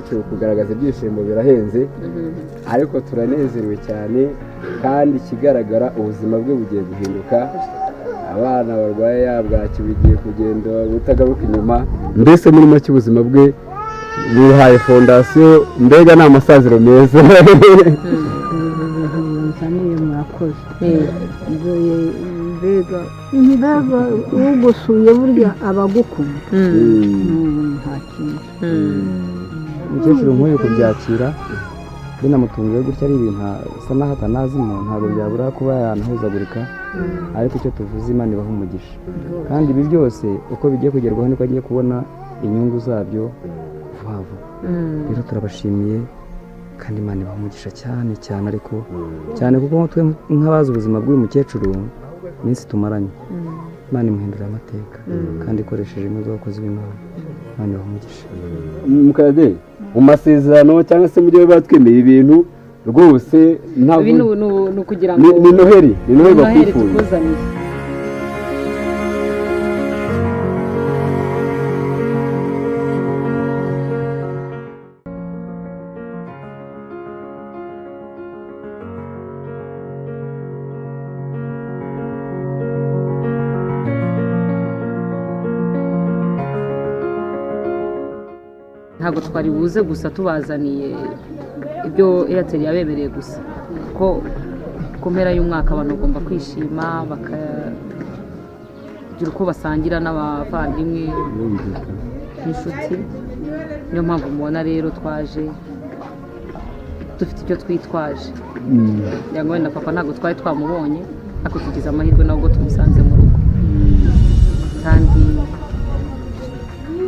umukecuru kugaragaza ibyishimo birahenze ariko turanezerewe cyane kandi ikigaragara ubuzima bwe bugiye guhinduka abana barwaye yabwaki bigiye kugenda butagaruka inyuma mbese muri make ubuzima bwe buhaye fondasiyo mbega ni amasaziro meza nzaniye murakoze mbega ugusuye burya abagukunda nta kintu umukecuru nk'uyu kubyakira binamutunguye gutya ari ibintu asa n'aho atanazimo ntabwo byabura kuba yanahuzagurika ariko icyo tuvuze Imana ibaha umugisha kandi ibi byose uko bigiye kugerwaho niko agiye kubona inyungu zabyo vuba vuba rero turabashimiye kandi Imana ibaha umugisha cyane cyane ariko cyane kuko twe nk'abazi ubuzima bw'uyu mukecuru iminsi tumaranye Imana imuhindurira amateka kandi ikoresheje neza abakozi b'Imana Imana ibaha umugisha mukade mu masezerano cyangwa se mu gihe batwemeye ibintu rwose ntabwo ni ukugira ngo ni noheri bakwifuza ntabwo twari buze gusa tubazaniye ibyo Airtel yabemereye gusa ko ku mpera y'umwaka abantu bagomba kwishima bakagira uko basangira n'abavandimwe n'inshuti niyo mpamvu mubona rero twaje dufite icyo twitwaje kugira ngo wenda papa ntabwo twari twamubonye ariko tugize amahirwe nabwo tumusanze mu rugo kandi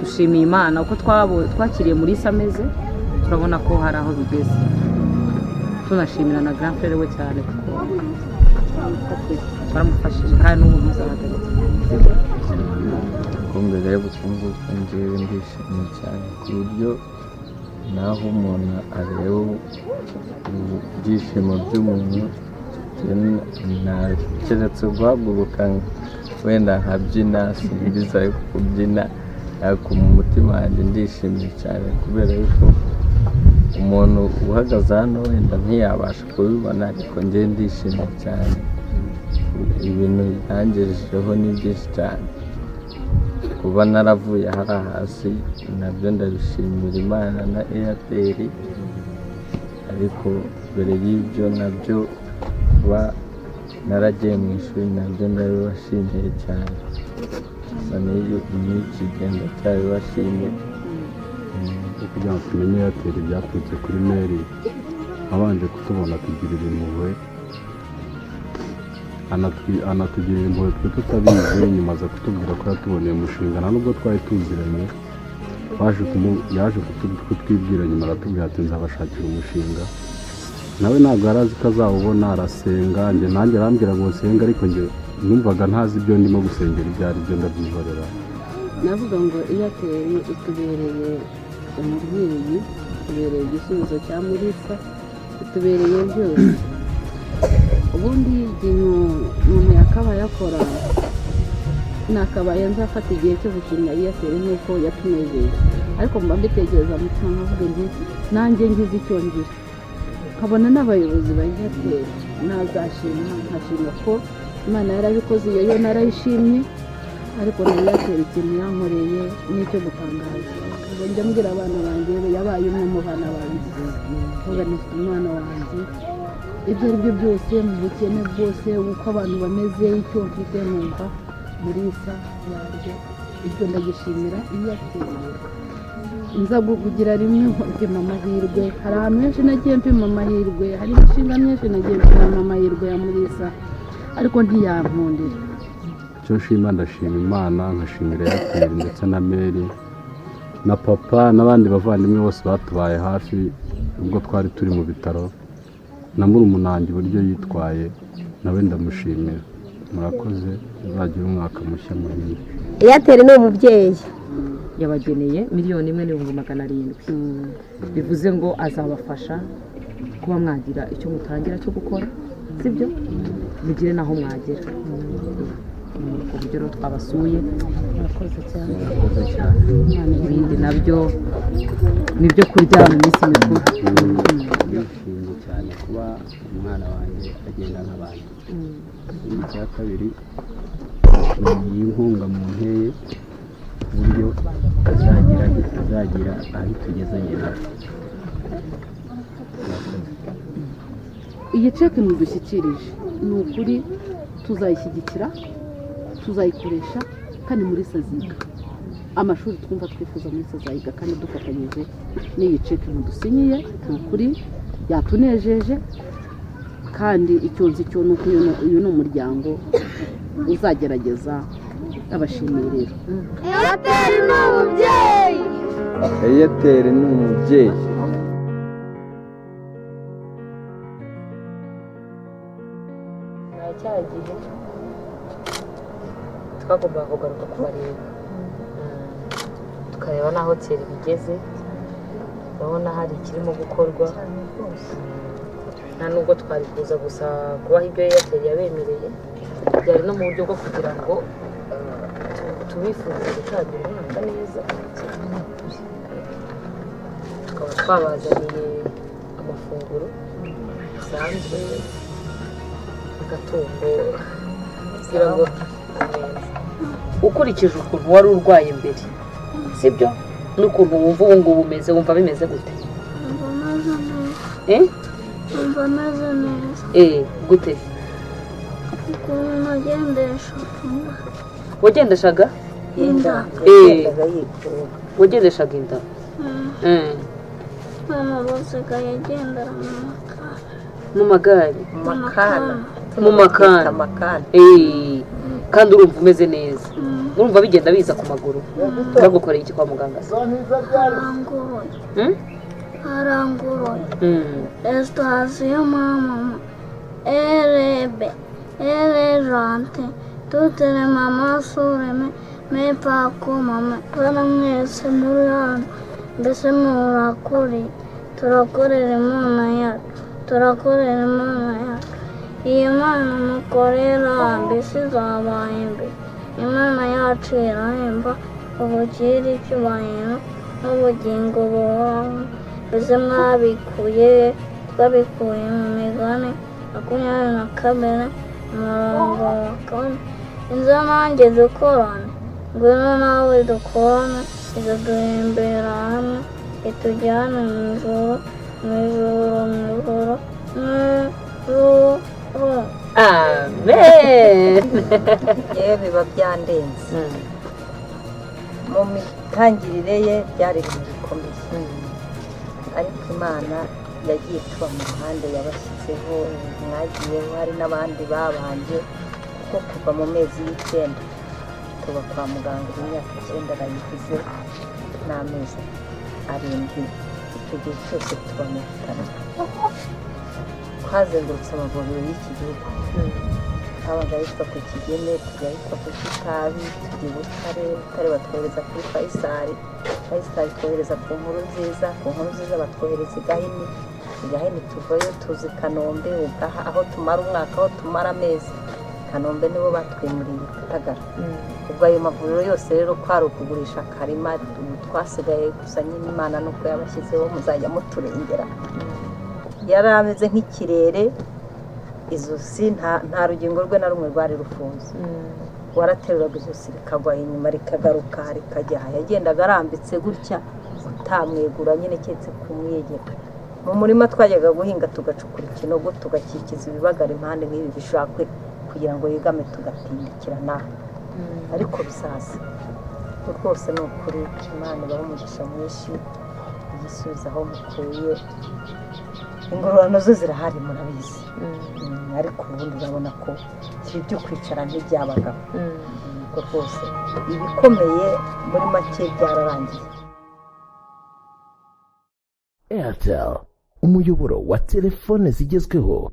dushimiye Imana uko twakiriye muri isi ameze turabona ko hari aho bigeze tunashimira na grand frere we cyane kuko baramufashije kandi n'ubu bizahagaritse mbere y'ubukungu njyewe ndishimye cyane ku buryo naho umuntu areba ibyishimo by'umuntu keretse guhaguruka wenda nkabyina simbiza kubyina ariko mu mutima wanjye ndishimye cyane kubera yuko umuntu uhagaze hano wenda ntiyabasha kubibona ariko njye ndishimye cyane ibintu yangejejeho ni byinshi cyane kuba naravuye hariya hasi nabyo ndabishimira Imana na Airtel ariko mbere y'ibyo nabyo kuba naragiye mu ishuri nabyo ndabibashimiye cyane gusa n'iyo kigenda cyabibashimiye kugira ngo tumenye Airtel byaturutse kuri meri abanje kutubona tugirira impuhwe anatugirira impuhwe twe tutabizi nyuma aza kutubwira ko yatuboneye umushinga nta nubwo twari tuziranye yaje kutwibwira nyuma aratubwira ati nzabashakira umushinga nawe ntabwo yari azi ko azawubona arasenga nanjye arambwira ngo nsenga ariko njye numvaga ntazi ibyo ndimo gusengera ibyo ari byo ndabyihorera navuga ngo Airtel itubereye umubyeyi itubereye igisubizo cya Mulisa itubereye byose ubundi ikintu umuntu yakabaye akora nakabaye nzafata igihe cyo gushimira Airtel nk'uko yatunejeje ariko mba mbitekereza mu mutima nkavuga nti nanjye ngize icyo ngira nkabona n'abayobozi ba Airtel nazashima nkashima ko Imana yarabikoze iyo narayishimye ariko na Airtel ikintu yankoreye n'icyo gutangaza njya mbwira abana banjye yabaye umwe mu bana banjye uvuga ni umwana wanjye ibyo ari byo byose mu bukene bwose uko abantu bameze icyo mfite numva muri isa yaryo ibyo ndagishimira Airtel nza kugira rimwe mpima amahirwe hari ahantu henshi nagiye mpima amahirwe hari imishinga myinshi nagiye mpima amahirwe ya Mulisa ariko ntiyankundira icyo nshima ndashima Imana nkashimira Airtel ndetse na meri na papa n'abandi bavandimwe bose batubaye hafi ubwo twari turi mu bitaro na murumunange uburyo yitwaye nawe ndamushimira murakoze uzagira umwaka mushya muhire Airtel ni umubyeyi yabageneye $1,700,000 bivuze ngo azabafasha kuba mwagira icyo mutangira cyo gukora sibyo mugire naho mwagera ni ubwo buryo rero twabasuye. murakoze cyane. murakoze cyane. Ibindi nabyo ni ibyo kurya mu minsi mikuru. ndishimye cyane kuba umwana wanjye agenda nk'abandi. ikindi cya kabiri ni inkunga mu nteye ku buryo azagira aho itugeza nyina. iyi ceke mudushyikirije ni ukuri tuzayishyigikira, tuzayikoresha kandi muri saziga amashuri twumva twifuza muri sazayiga kandi dufatanyije n'iyi ceke mudusinyiye ni ukuri yatunejeje kandi icyo nzi cyo ni uko uyu ni umuryango uzagerageza. abashimiye rero. Eyateri ni umubyeyi. Eyateri ni umubyeyi. cya gihe twagombaga kugaruka kubareba tukareba n'aho hoteli bigeze. urabona hari ikirimo gukorwa, nta nubwo twari kuza gusa kubaha ibyo Airtel yabemereye, byari no mu buryo bwo kugira ngo tubifurize gutangira umwaka neza. tukaba twabazaniye amafunguro bisanzwe, agatungo kugira ngo ukurikije ukuntu wari urwaye mbere, sibyo? N'ukuntu wumva ubu ngubu umeze, wumva bimeze gute? Umva ameze neza. Umva ameze neza. Gute? Ukuntu nagendesha. Wagendeshaga? Inda. Wagendeshaga inda? Mama basigaye agendera mu magare. Mu magare? Mu makana. Kandi urumva umeze neza? Urumva bigenda biza ku maguru? Bagukoreye iki kwa muganga? Haranguroye. Sitasiyo mama. Erebe. Erejante. Tutere mama sureme. Mepako mama. Bana mwese muri hano. Mbese murakuri. Turakorera Imana yacu. Turakorera Imana yacu. Iyi Mana mukorera mbese izabaye imbere. Imana yacu irahemba ubukire icyubahiro n'ubugingo buhoraho. Mbese twabikuye mu migani 22 umurongo wa 4. Inzo nanjye dukorane, ngwino nawe dukorane, izaduhembera hamwe, itujyane mu ijuru. Amen. Yewe biba byandenze. Mu mitangirire ye byari ibintu bikomeye, ariko Imana yagiye tuba mu ruhande yabashyizeho. Mwagiyeho hari n'abandi babanje, kuko kuva mu mezi y'9 tuba kwa muganga imyaka 9 arayigize n'amezi 7. Icyo gihe cyose tuba mu bitaro, twazengurutse amavuriro y'iki gihugu. habaga ahitwa ku Kigeme, tujya ahitwa ku Kitabi, tujya i Butare batwohereza kuri Faisal twohereza ku Nkuru Nziza batwohereza i Gahini tuvayo tuzi Kanombe, aho tumara umwaka, aho tumara amezi. Kanombe nibo batwimuriye Gatagara. Ubwo ayo mavuriro yose rero kwari ukugurisha karima, twasigaye gusa nyine Imana nuko yabashyizeho muzajya muturengera. Yari ameze nk'ikirere, izosi nta rugingo rwe na rumwe rwari rufunze. Warateruraga izosi rikagwa inyuma rikagaruka rikajya, yagendaga arambitse gutya utamwegura nyine cyetse kumwegeka. Mu murima twajyaga guhinga tugacukura ikinogo tugakikiza ibibagara impande nk'ibi bishakwe kugira ngo yigame tugatindikira naho. Ariko bisaza rwose ni ukuri Imana ibaho umugisha mwinshi, igisubiza aho mukuye. Ingororano zo zirahari murabizi, ariko ubundi urabona ko ibyo kwicara ntibyabagaho. Ubwo rwose ibikomeye muri make byararangiye. Airtel, umuyoboro wa telefone zigezweho